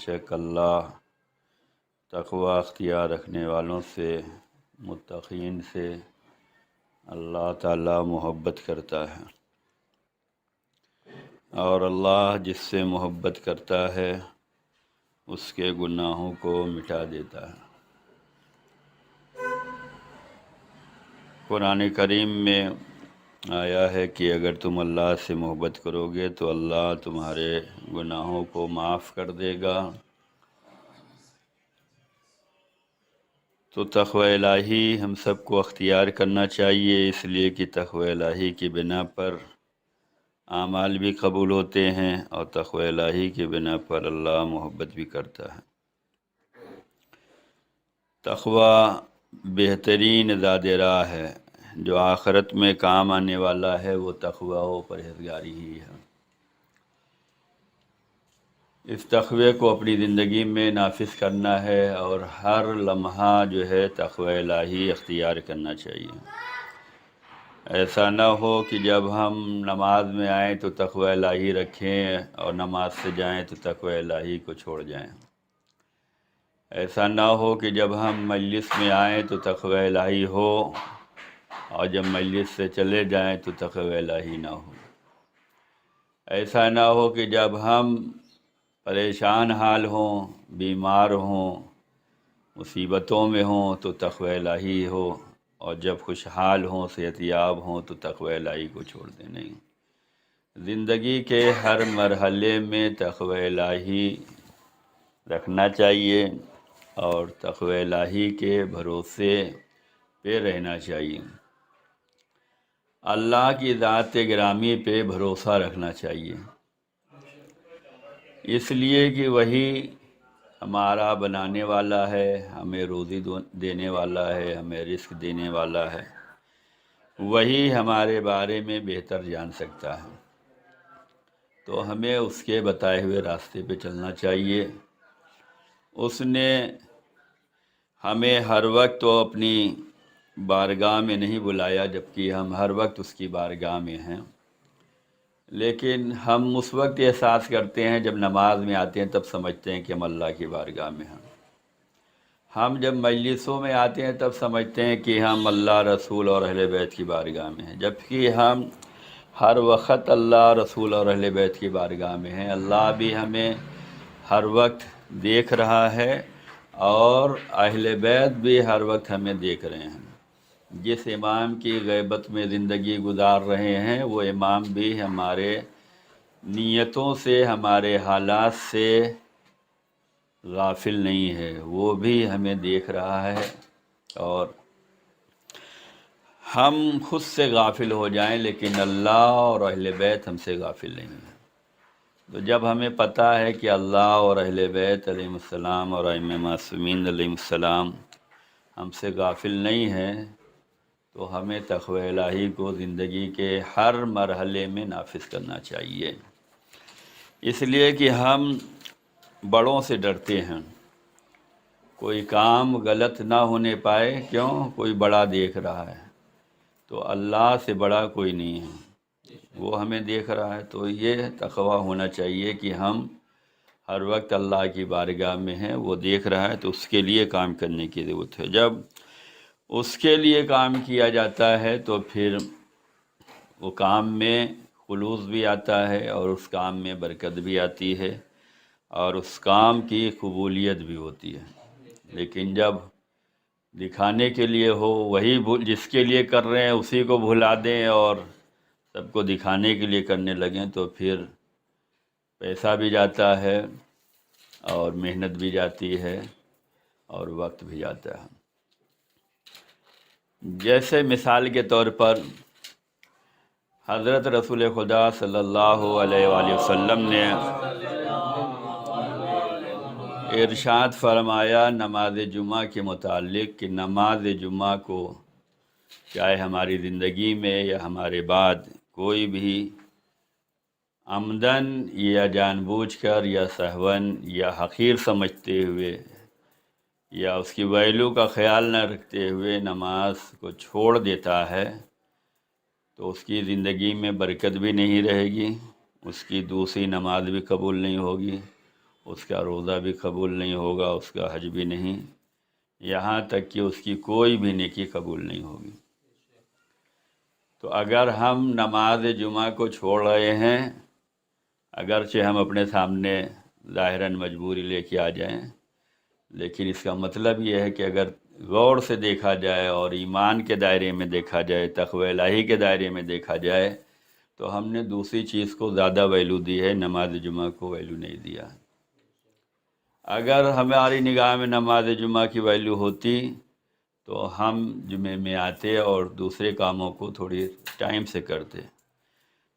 شک اللہ تقوی اختیار رکھنے والوں سے، متقین سے اللہ تعالیٰ محبت کرتا ہے، اور اللہ جس سے محبت کرتا ہے اس کے گناہوں کو مٹا دیتا ہے۔ قرآن کریم میں آیا ہے کہ اگر تم اللہ سے محبت کرو گے تو اللہ تمہارے گناہوں کو معاف کر دے گا۔ تو تقوی الہی ہم سب کو اختیار کرنا چاہیے، اس لیے کہ تقوی الہی کی بنا پر اعمال بھی قبول ہوتے ہیں، اور تقوی الہی کی بنا پر اللہ محبت بھی کرتا ہے۔ تقوی بہترین زاد راہ ہے، جو آخرت میں کام آنے والا ہے وہ تقوی و پرہیزگاری ہی ہے۔ اس تقوی کو اپنی زندگی میں نافذ کرنا ہے، اور ہر لمحہ جو ہے تقوی الہی اختیار کرنا چاہیے۔ ایسا نہ ہو کہ جب ہم نماز میں آئیں تو تقوی الہی رکھیں، اور نماز سے جائیں تو تقوی الہی کو چھوڑ جائیں۔ ایسا نہ ہو کہ جب ہم مجلس میں آئیں تو تقوی الہی ہو، اور جب مجلس سے چلے جائیں تو تقوی الہی نہ ہو۔ ایسا نہ ہو کہ جب ہم پریشان حال ہوں، بیمار ہوں، مصیبتوں میں ہوں تو تقوی الہی ہو، اور جب خوشحال ہوں، صحت یاب ہوں تو تقوی الہی کو چھوڑ دیں نہیں۔ زندگی کے ہر مرحلے میں تقوی الہی رکھنا چاہیے، اور تقوی الہی کے بھروسے پہ رہنا چاہیے۔ اللہ کی ذات گرامی پہ بھروسہ رکھنا چاہیے، اس لیے کہ وہی ہمارا بنانے والا ہے، ہمیں روزی دینے والا ہے، ہمیں رزق دینے والا ہے، وہی ہمارے بارے میں بہتر جان سکتا ہے۔ تو ہمیں اس کے بتائے ہوئے راستے پہ چلنا چاہیے۔ اس نے ہمیں ہر وقت تو اپنی بارگاہ میں نہیں بلایا، جبکہ ہم ہر وقت اس کی بارگاہ میں ہیں، لیکن ہم اس وقت احساس کرتے ہیں جب نماز میں آتے ہیں، تب سمجھتے ہیں کہ ہم اللہ کی بارگاہ میں ہیں۔ ہم جب مجلسوں میں آتے ہیں تب سمجھتے ہیں کہ ہم اللہ، رسول اور اہل بیت کی بارگاہ میں ہیں، جبکہ ہم ہر وقت اللہ، رسول اور اہل بیت کی بارگاہ میں ہیں۔ اللہ بھی ہمیں ہر وقت دیکھ رہا ہے، اور اہل بیت بھی ہر وقت ہمیں دیکھ رہے ہیں۔ جس امام کی غیبت میں زندگی گزار رہے ہیں، وہ امام بھی ہمارے نیتوں سے، ہمارے حالات سے غافل نہیں ہے، وہ بھی ہمیں دیکھ رہا ہے، اور ہم خود سے غافل ہو جائیں لیکن اللہ اور اہل بیت ہم سے غافل نہیں ہیں۔ تو جب ہمیں پتہ ہے کہ اللہ اور اہل بیت علیہ السلام اور ائمہ معصومین علیہ السلام ہم سے غافل نہیں ہیں، تو ہمیں تقوی الہی کو زندگی کے ہر مرحلے میں نافذ کرنا چاہیے، اس لیے کہ ہم بڑوں سے ڈرتے ہیں۔ کوئی کام غلط نہ ہونے پائے، کیوں؟ کوئی بڑا دیکھ رہا ہے، تو اللہ سے بڑا کوئی نہیں ہے، وہ ہمیں دیکھ رہا ہے۔ تو یہ تقوی ہونا چاہیے کہ ہم ہر وقت اللہ کی بارگاہ میں ہیں، وہ دیکھ رہا ہے، تو اس کے لیے کام کرنے کی ضرورت ہے۔ جب اس کے لیے کام کیا جاتا ہے تو پھر وہ کام میں خلوص بھی آتا ہے، اور اس کام میں برکت بھی آتی ہے، اور اس کام کی قبولیت بھی ہوتی ہے۔ لیکن جب دکھانے کے لیے ہو، وہی جس کے لیے کر رہے ہیں اسی کو بھلا دیں، اور سب کو دکھانے کے لیے کرنے لگیں، تو پھر پیسہ بھی جاتا ہے، اور محنت بھی جاتی ہے، اور وقت بھی جاتا ہے۔ جیسے مثال کے طور پر حضرت رسول خدا صلی اللہ علیہ وآلہ وسلم نے ارشاد فرمایا نماز جمعہ کے متعلق کہ نماز جمعہ کو چاہے ہماری زندگی میں یا ہمارے بعد کوئی بھی عمدن یا جان بوجھ کر یا سہون یا حقیر سمجھتے ہوئے یا اس کی ویلیو کا خیال نہ رکھتے ہوئے نماز کو چھوڑ دیتا ہے، تو اس کی زندگی میں برکت بھی نہیں رہے گی، اس کی دوسری نماز بھی قبول نہیں ہوگی، اس کا روزہ بھی قبول نہیں ہوگا، اس کا حج بھی نہیں، یہاں تک کہ اس کی کوئی بھی نیکی قبول نہیں ہوگی۔ تو اگر ہم نماز جمعہ کو چھوڑ رہے ہیں، اگرچہ ہم اپنے سامنے ظاہراً مجبوری لے کے آ جائیں، لیکن اس کا مطلب یہ ہے کہ اگر غور سے دیکھا جائے اور ایمان کے دائرے میں دیکھا جائے، تقوی الہی کے دائرے میں دیکھا جائے، تو ہم نے دوسری چیز کو زیادہ ویلو دی ہے، نماز جمعہ کو ویلو نہیں دیا۔ اگر ہماری نگاہ میں نماز جمعہ کی ویلو ہوتی تو ہم جمعے میں آتے اور دوسرے کاموں کو تھوڑی ٹائم سے کرتے۔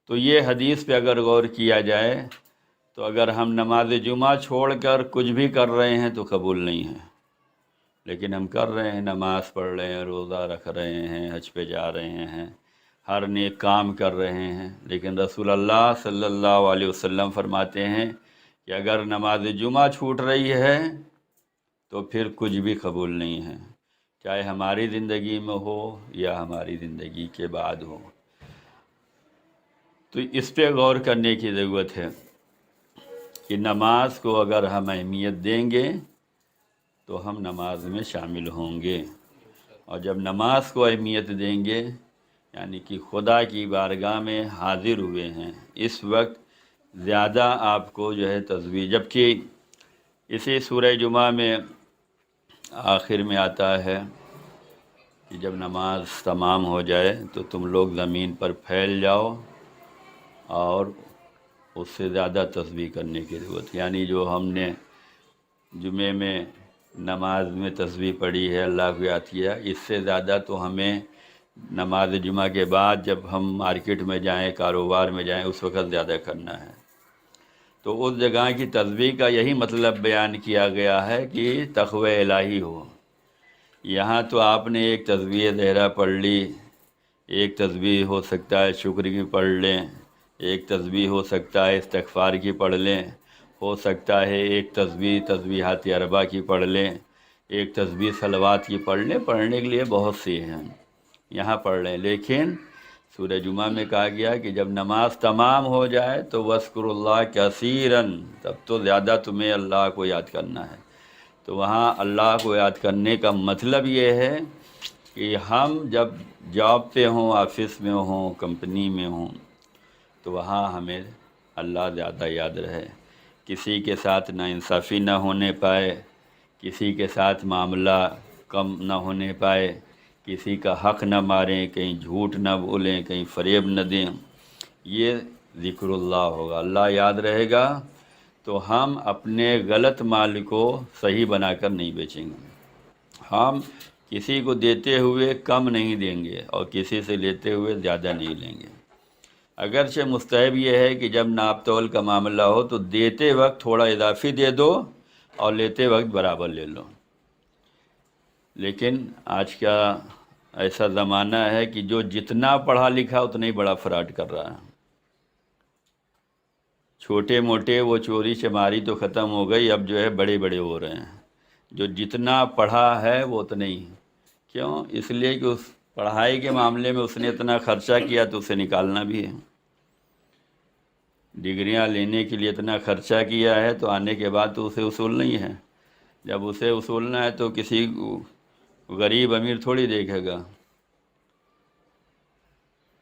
تو یہ حدیث پہ اگر غور کیا جائے تو اگر ہم نماز جمعہ چھوڑ کر کچھ بھی کر رہے ہیں تو قبول نہیں ہے، لیکن ہم کر رہے ہیں، نماز پڑھ رہے ہیں، روزہ رکھ رہے ہیں، حج پہ جا رہے ہیں، ہر نیک کام کر رہے ہیں، لیکن رسول اللہ صلی اللہ علیہ وسلم فرماتے ہیں کہ اگر نماز جمعہ چھوٹ رہی ہے تو پھر کچھ بھی قبول نہیں ہے، چاہے ہماری زندگی میں ہو یا ہماری زندگی کے بعد ہو۔ تو اس پہ غور کرنے کی ضرورت ہے کہ نماز کو اگر ہم اہمیت دیں گے تو ہم نماز میں شامل ہوں گے، اور جب نماز کو اہمیت دیں گے یعنی کہ خدا کی بارگاہ میں حاضر ہوئے ہیں، اس وقت زیادہ آپ کو جو ہے تسبیح، جبکہ اسی سورہ جمعہ میں آخر میں آتا ہے کہ جب نماز تمام ہو جائے تو تم لوگ زمین پر پھیل جاؤ اور اس سے زیادہ تسبیح کرنے کی ضرورت، یعنی جو ہم نے جمعے میں نماز میں تسبیح پڑھی ہے، اللہ کو یاد کیا، اس سے زیادہ تو ہمیں نماز جمعہ کے بعد جب ہم مارکیٹ میں جائیں، کاروبار میں جائیں، اس وقت زیادہ کرنا ہے۔ تو اس جگہ کی تسبیح کا یہی مطلب بیان کیا گیا ہے کہ تقوی الہی ہو۔ یہاں تو آپ نے ایک تسبیح زہرا پڑھ لی، ایک تسبیح ہو سکتا ہے شکر کی پڑھ لیں، ایک تسبیح ہو سکتا ہے استغفار کی پڑھ لیں، ہو سکتا ہے ایک تسبیحات اربع کی پڑھ لیں، ایک تسبیح صلوات کی پڑھ لیں، پڑھنے کے لیے بہت سی ہیں، یہاں پڑھ لیں، لیکن سورہ جمعہ میں کہا گیا کہ جب نماز تمام ہو جائے تو وَاذْكُرُوا اللَّهَ كَثِيرًا، تب تو زیادہ تمہیں اللہ کو یاد کرنا ہے۔ تو وہاں اللہ کو یاد کرنے کا مطلب یہ ہے کہ ہم جب جاب پہ ہوں، آفس میں ہوں، کمپنی میں ہوں، تو وہاں ہمیں اللہ زیادہ یاد رہے، کسی کے ساتھ ناانصافی نہ ہونے پائے، کسی کے ساتھ معاملہ کم نہ ہونے پائے، کسی کا حق نہ ماریں، کہیں جھوٹ نہ بولیں، کہیں فریب نہ دیں، یہ ذکر اللہ ہوگا، اللہ یاد رہے گا تو ہم اپنے غلط مال کو صحیح بنا کر نہیں بیچیں گے، ہم کسی کو دیتے ہوئے کم نہیں دیں گے اور کسی سے لیتے ہوئے زیادہ نہیں لیں گے۔ اگرچہ مستحب یہ ہے کہ جب ناپ تول کا معاملہ ہو تو دیتے وقت تھوڑا اضافی دے دو اور لیتے وقت برابر لے لو، لیکن آج کا ایسا زمانہ ہے کہ جو جتنا پڑھا لکھا اتنا ہی بڑا فراڈ کر رہا ہے۔ چھوٹے موٹے وہ چوری چماری تو ختم ہو گئی، اب جو ہے بڑے بڑے ہو رہے ہیں، جو جتنا پڑھا ہے وہ اتنا ہی۔ کیوں؟ اس لیے کہ اس پڑھائی کے معاملے میں اس نے اتنا خرچہ کیا تو اسے نکالنا بھی ہے، ڈگریاں لینے کے لیے اتنا خرچہ کیا ہے تو آنے کے بعد تو اسے اصول نہیں ہے، جب اسے اصولنا ہے تو کسی غریب امیر تھوڑی دیکھے گا۔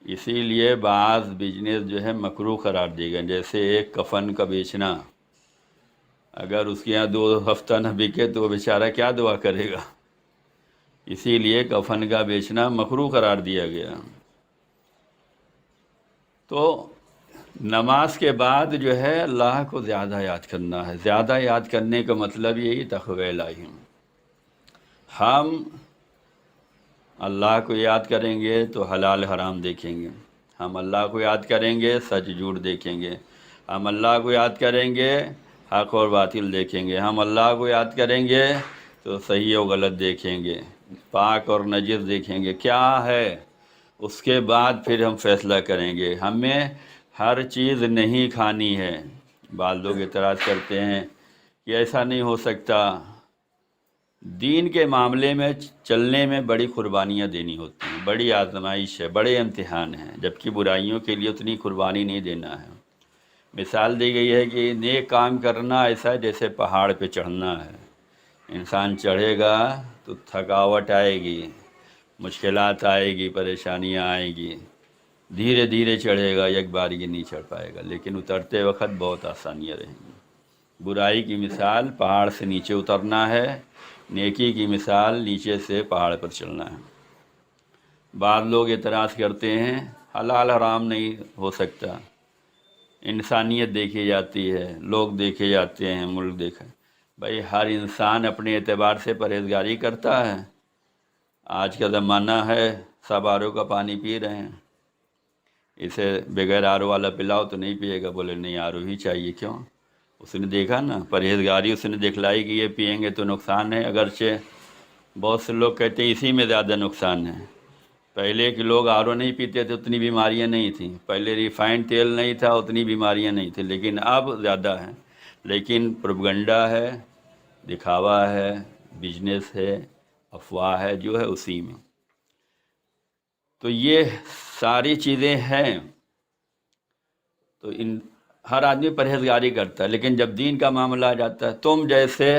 اسی لیے بعض بزنس جو ہے مکروہ قرار دی گئے، جیسے ایک کفن کا بیچنا، اگر اس کے یہاں 2 ہفتہ نہ بکے تو وہ بیچارہ کیا دعا کرے گا، اسی لیے کفن کا بیچنا مکروہ قرار دیا گیا۔ تو نماز کے بعد جو ہے اللہ کو زیادہ یاد کرنا ہے، زیادہ یاد کرنے کا مطلب یہی تقوی الہی۔ ہم اللہ کو یاد کریں گے تو حلال حرام دیکھیں گے، ہم اللہ کو یاد کریں گے سچ جھوٹ دیکھیں گے، ہم اللہ کو یاد کریں گے حق اور باطل دیکھیں گے، ہم اللہ کو یاد کریں گے تو صحیح و غلط دیکھیں گے، پاک اور نجس دیکھیں گے، کیا ہے، اس کے بعد پھر ہم فیصلہ کریں گے۔ ہمیں ہر چیز نہیں کھانی ہے۔ بعض لوگ اعتراض کرتے ہیں کہ ایسا نہیں ہو سکتا، دین کے معاملے میں چلنے میں بڑی قربانیاں دینی ہوتی ہیں، بڑی آزمائش ہے، بڑے امتحان ہیں، جبکہ برائیوں کے لیے اتنی قربانی نہیں دینا ہے۔ مثال دی گئی ہے کہ نیک کام کرنا ایسا ہے جیسے پہاڑ پہ چڑھنا ہے۔ انسان چڑھے گا تو تھکاوٹ آئے گی، مشکلات آئے گی، پریشانیاں آئیں گی، دھیرے دھیرے چڑھے گا، ایک بارگی نہیں چڑھ پائے گا، لیکن اترتے وقت بہت آسانیاں رہیں گی۔ برائی کی مثال پہاڑ سے نیچے اترنا ہے، نیکی کی مثال نیچے سے پہاڑ پر چلنا ہے۔ بعض لوگ اعتراض کرتے ہیں حلال حرام نہیں ہو سکتا، انسانیت دیکھی جاتی ہے، لوگ دیکھے جاتے ہیں، ملک دیکھا۔ بھائی ہر انسان اپنے اعتبار سے پرہیزگاری کرتا ہے۔ آج کا زمانہ ہے سب آر او کا پانی پی رہے ہیں، اسے بغیر آر او والا پلاؤ تو نہیں پیے گا، بولے نہیں آر او ہی چاہیے۔ کیوں؟ اس نے دیکھا نا، پرہیزگاری اس نے دکھلائی کہ یہ پئیں گے تو نقصان ہے، اگرچہ بہت سے لوگ کہتے ہیں اسی میں زیادہ نقصان ہے۔ پہلے کے لوگ آر او نہیں پیتے تھے، اتنی بیماریاں نہیں تھیں، پہلے ریفائنڈ تیل نہیں تھا، اتنی بیماریاں نہیں تھیں، لیکن اب زیادہ ہیں۔ لیکن پروپیگنڈا ہے، دکھاوا ہے، بزنس ہے، افواہ ہے جو ہے اسی میں۔ تو یہ ساری چیزیں ہیں، تو ہر آدمی پرہیزگاری کرتا ہے، لیکن جب دین کا معاملہ آ جاتا ہے، تم جیسے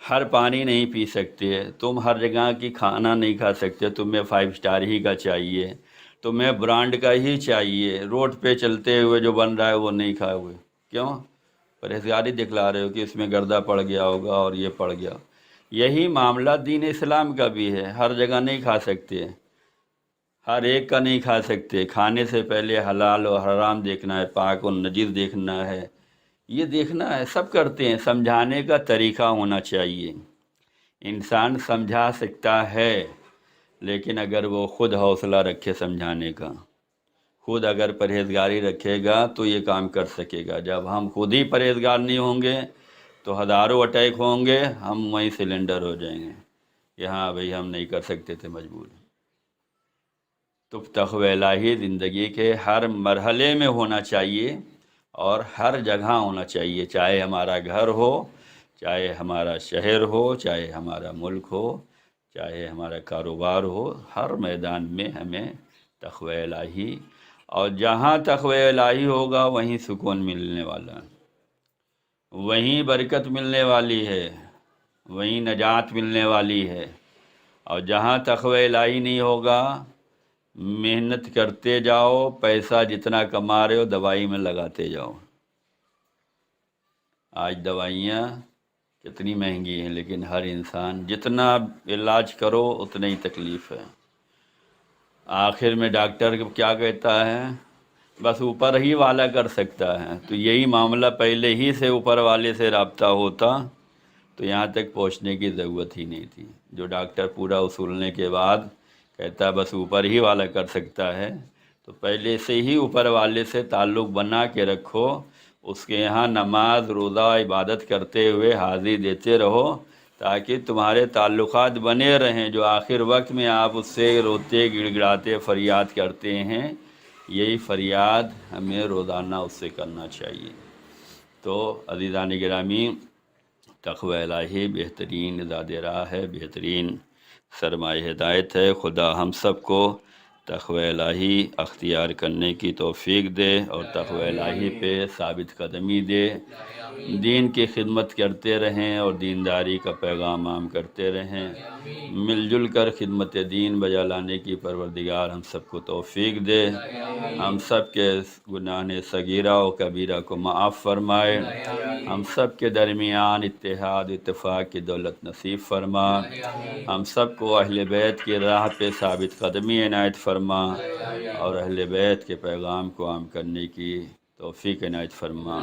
ہر پانی نہیں پی سکتے، تم ہر جگہ کی کھانا نہیں کھا سکتے، تمہیں 5 اسٹار ہی کا چاہیے، تمہیں برانڈ کا ہی چاہیے، روڈ پہ چلتے ہوئے جو بن رہا ہے وہ نہیں کھائے ہوئے۔ کیوں؟ پرہیزگاری دکھلا رہے ہو کہ اس میں گردہ پڑ گیا ہوگا اور یہ پڑ گیا۔ یہی معاملہ دین اسلام کا بھی ہے، ہر جگہ نہیں کھا سکتے، ہر ایک کا نہیں کھا سکتے، کھانے سے پہلے حلال و حرام دیکھنا ہے، پاک و نجس دیکھنا ہے، یہ دیکھنا ہے، سب کرتے ہیں۔ سمجھانے کا طریقہ ہونا چاہیے، انسان سمجھا سکتا ہے، لیکن اگر وہ خود حوصلہ رکھے سمجھانے کا، خود اگر پرہیزگاری رکھے گا تو یہ کام کر سکے گا۔ جب ہم خود ہی پرہیزگار نہیں ہوں گے تو ہزاروں اٹیک ہوں گے، ہم وہیں سلنڈر ہو جائیں گے، یہاں بھئی ہم نہیں کر سکتے تھے، مجبور۔ تو تقوی الہی زندگی کے ہر مرحلے میں ہونا چاہیے اور ہر جگہ ہونا چاہیے، چاہے ہمارا گھر ہو، چاہے ہمارا شہر ہو، چاہے ہمارا ملک ہو، چاہے ہمارا کاروبار ہو، ہر میدان میں ہمیں تقوی الہی، اور جہاں تقوی الہی ہوگا وہیں سکون ملنے والا ہے، وہیں برکت ملنے والی ہے، وہیں نجات ملنے والی ہے۔ اور جہاں تقوی الہی نہیں ہوگا، محنت کرتے جاؤ، پیسہ جتنا کما رہے ہو دوائی میں لگاتے جاؤ۔ آج دوائیاں کتنی مہنگی ہیں، لیکن ہر انسان جتنا علاج کرو اتنا ہی تکلیف ہے۔ آخر میں ڈاکٹر کیا کہتا ہے؟ بس اوپر ہی والا کر سکتا ہے۔ تو یہی معاملہ پہلے ہی سے اوپر والے سے رابطہ ہوتا تو یہاں تک پہنچنے کی ضرورت ہی نہیں تھی۔ جو ڈاکٹر پورا اصولنے کے بعد کہتا ہے بس اوپر ہی والا کر سکتا ہے، تو پہلے سے ہی اوپر والے سے تعلق بنا کے رکھو، اس کے یہاں نماز روزہ عبادت کرتے ہوئے حاضری دیتے رہو، تاکہ تمہارے تعلقات بنے رہیں۔ جو آخر وقت میں آپ اس سے روتے گڑ گڑاتے فریاد کرتے ہیں، یہی فریاد ہمیں روزانہ اس سے کرنا چاہیے۔ تو عزیزان گرامی، تقوی الہی بہترین زاد راہ ہے، بہترین سرمایہ ہدایت ہے۔ خدا ہم سب کو تقوی الہی اختیار کرنے کی توفیق دے اور تقوی الہی پہ ثابت قدمی دے، دین کی خدمت کرتے رہیں اور دینداری کا پیغام عام کرتے رہیں، مل جل کر خدمت دین بجا لانے کی پروردگار ہم سب کو توفیق دے، ہم سب کے گناہ صغیرہ و کبیرہ کو معاف فرمائے، ہم سب کے درمیان اتحاد اتفاق کی دولت نصیب فرما، ہم سب کو اہل بیت کی راہ پہ ثابت قدمی عنایت فرما اور اہل بیت کے پیغام کو عام کرنے کی توفیق عنایت فرما۔